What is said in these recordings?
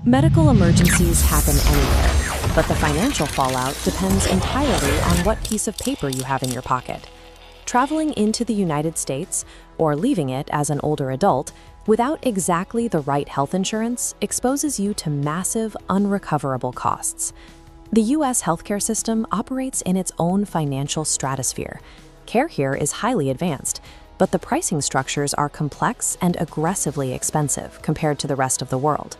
Medical emergencies happen anywhere, but the financial fallout depends entirely on what piece of paper you have in your pocket. Traveling into the United States, or leaving it as an older adult, without exactly the right health insurance exposes you to massive, unrecoverable costs. The U.S. healthcare system operates in its own financial stratosphere. Care here is highly advanced, but the pricing structures are complex and aggressively expensive compared to the rest of the world.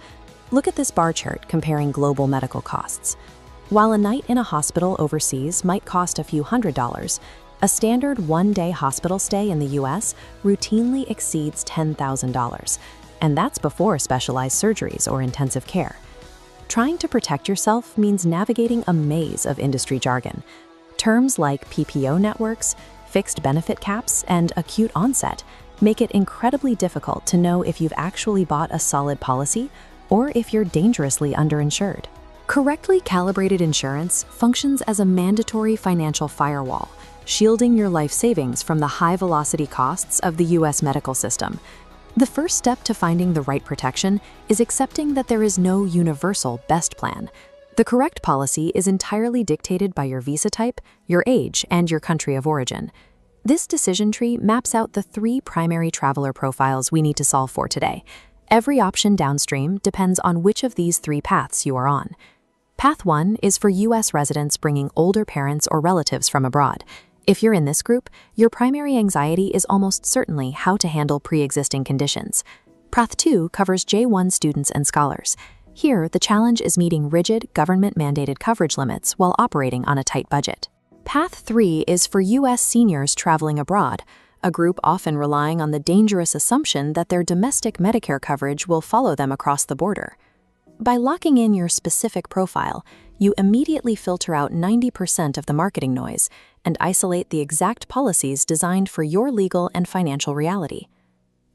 Look at this bar chart comparing global medical costs. While a night in a hospital overseas might cost a few $100s, a standard one-day hospital stay in the U.S. routinely exceeds $10,000, and that's before specialized surgeries or intensive care. Trying to protect yourself means navigating a maze of industry jargon. Terms like PPO networks, fixed benefit caps, and acute onset make it incredibly difficult to know if you've actually bought a solid policy or if you're dangerously underinsured. Correctly calibrated insurance functions as a mandatory financial firewall, shielding your life savings from the high-velocity costs of the U.S. medical system. The first step to finding the right protection is accepting that there is no universal best plan. The correct policy is entirely dictated by your visa type, your age, and your country of origin. This decision tree maps out the 3 primary traveler profiles we need to solve for today. Every option downstream depends on which of these 3 paths you are on. Path 1 is for U.S. residents bringing older parents or relatives from abroad. If you're in this group, your primary anxiety is almost certainly how to handle pre-existing conditions. Path 2 covers J1 students and scholars. Here, the challenge is meeting rigid, government-mandated coverage limits while operating on a tight budget. Path 3 is for U.S. seniors traveling abroad, a group often relying on the dangerous assumption that their domestic Medicare coverage will follow them across the border. By locking in your specific profile, you immediately filter out 90% of the marketing noise and isolate the exact policies designed for your legal and financial reality.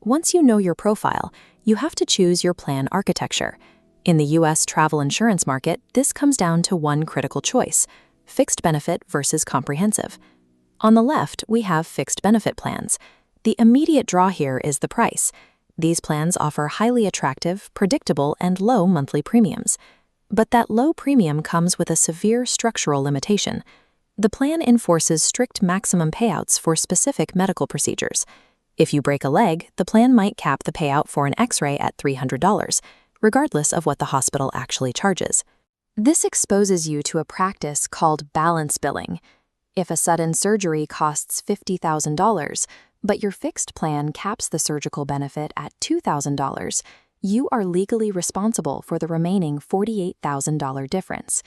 Once you know your profile, you have to choose your plan architecture. In the U.S. travel insurance market, this comes down to one critical choice: fixed benefit versus comprehensive. On the left, we have fixed benefit plans. The immediate draw here is the price. These plans offer highly attractive, predictable, and low monthly premiums. But that low premium comes with a severe structural limitation. The plan enforces strict maximum payouts for specific medical procedures. If you break a leg, the plan might cap the payout for an X-ray at $300, regardless of what the hospital actually charges. This exposes you to a practice called balance billing. If a sudden surgery costs $50,000, but your fixed plan caps the surgical benefit at $2,000, you are legally responsible for the remaining $48,000 difference.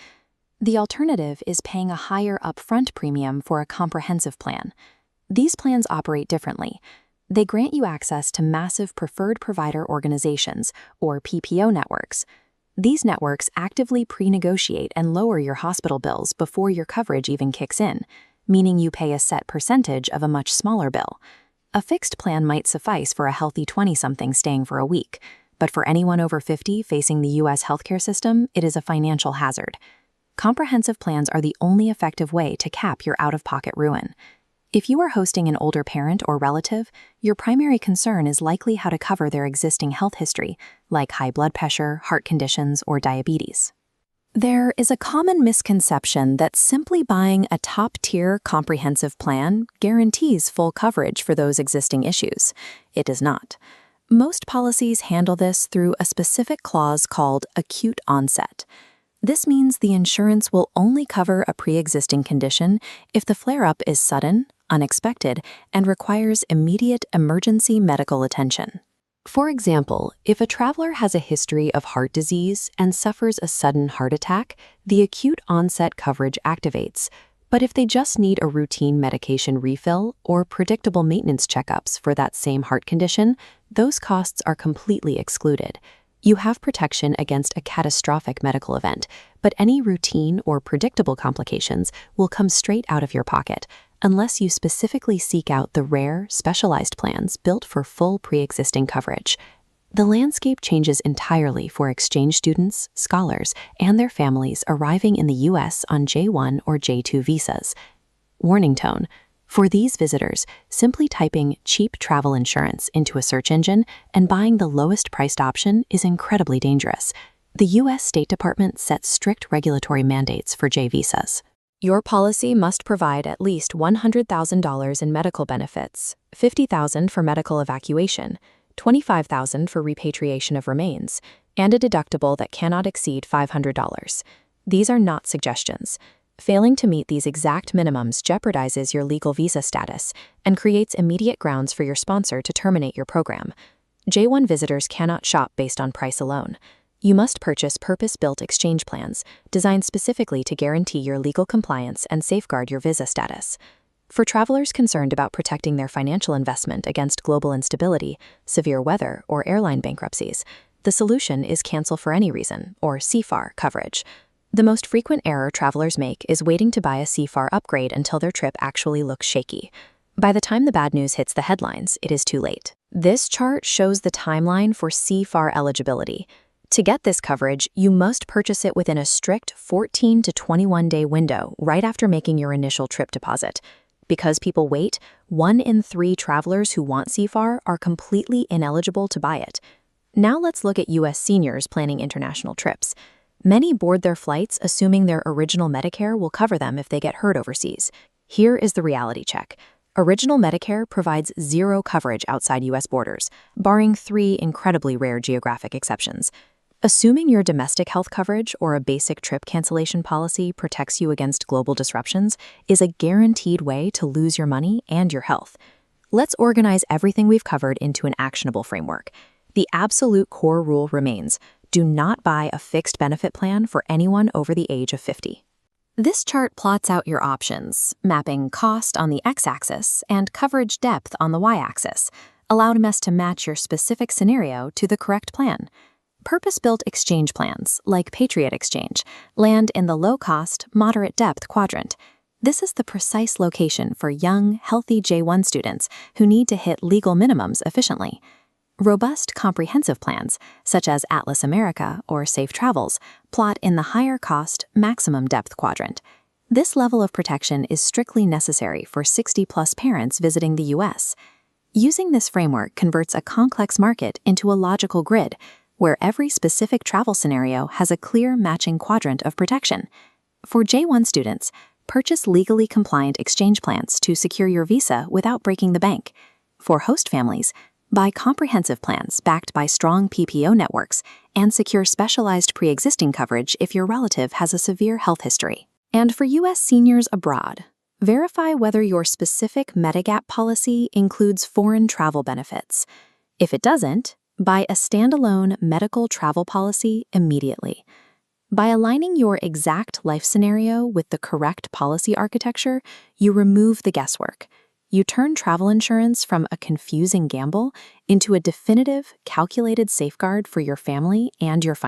The alternative is paying a higher upfront premium for a comprehensive plan. These plans operate differently. They grant you access to massive preferred provider organizations, or PPO networks. These networks actively pre-negotiate and lower your hospital bills before your coverage even kicks in, meaning you pay a set percentage of a much smaller bill. A fixed plan might suffice for a healthy 20-something staying for a week, but for anyone over 50 facing the U.S. healthcare system, it is a financial hazard. Comprehensive plans are the only effective way to cap your out-of-pocket ruin. If you are hosting an older parent or relative, your primary concern is likely how to cover their existing health history, like high blood pressure, heart conditions, or diabetes. There is a common misconception that simply buying a top-tier comprehensive plan guarantees full coverage for those existing issues. It does not. Most policies handle this through a specific clause called acute onset. This means the insurance will only cover a pre-existing condition if the flare-up is sudden, unexpected, and requires immediate emergency medical attention. For example, if a traveler has a history of heart disease and suffers a sudden heart attack, the acute onset coverage activates. But if they just need a routine medication refill or predictable maintenance checkups for that same heart condition, those costs are completely excluded. You have protection against a catastrophic medical event, but any routine or predictable complications will come straight out of your pocket, unless you specifically seek out the rare, specialized plans built for full pre-existing coverage. The landscape changes entirely for exchange students, scholars, and their families arriving in the U.S. on J1 or J2 visas. Warning tone: for these visitors, simply typing cheap travel insurance into a search engine and buying the lowest priced option is incredibly dangerous. The U.S. State Department sets strict regulatory mandates for J visas. Your policy must provide at least $100,000 in medical benefits, $50,000 for medical evacuation, $25,000 for repatriation of remains, and a deductible that cannot exceed $500. These are not suggestions. Failing to meet these exact minimums jeopardizes your legal visa status and creates immediate grounds for your sponsor to terminate your program. J1 visitors cannot shop based on price alone. You must purchase purpose-built exchange plans designed specifically to guarantee your legal compliance and safeguard your visa status. For travelers concerned about protecting their financial investment against global instability, severe weather, or airline bankruptcies, the solution is cancel for any reason, or CFAR coverage. The most frequent error travelers make is waiting to buy a CFAR upgrade until their trip actually looks shaky. By the time the bad news hits the headlines, it is too late. This chart shows the timeline for CFAR eligibility. To get this coverage, you must purchase it within a strict 14 to 21-day window right after making your initial trip deposit. Because people wait, 1 in 3 travelers who want CFAR are completely ineligible to buy it. Now let's look at U.S. seniors planning international trips. Many board their flights assuming their original Medicare will cover them if they get hurt overseas. Here is the reality check. Original Medicare provides zero coverage outside U.S. borders, barring 3 incredibly rare geographic exceptions. Assuming your domestic health coverage or a basic trip cancellation policy protects you against global disruptions is a guaranteed way to lose your money and your health. Let's organize everything we've covered into an actionable framework. The absolute core rule remains: do not buy a fixed benefit plan for anyone over the age of 50. This chart plots out your options, mapping cost on the x-axis and coverage depth on the y-axis, allowing us to match your specific scenario to the correct plan. Purpose-built exchange plans, like Patriot Exchange, land in the low-cost, moderate-depth quadrant. This is the precise location for young, healthy J1 students who need to hit legal minimums efficiently. Robust, comprehensive plans, such as Atlas America or Safe Travels, plot in the higher-cost, maximum-depth quadrant. This level of protection is strictly necessary for 60-plus parents visiting the U.S. Using this framework converts a complex market into a logical grid, where every specific travel scenario has a clear matching quadrant of protection. For J1 students, purchase legally compliant exchange plans to secure your visa without breaking the bank. For host families, buy comprehensive plans backed by strong PPO networks and secure specialized pre-existing coverage if your relative has a severe health history. And for U.S. seniors abroad, verify whether your specific Medigap policy includes foreign travel benefits. If it doesn't, buy a standalone medical travel policy immediately. By aligning your exact life scenario with the correct policy architecture, you remove the guesswork. You turn travel insurance from a confusing gamble into a definitive, calculated safeguard for your family and your finances.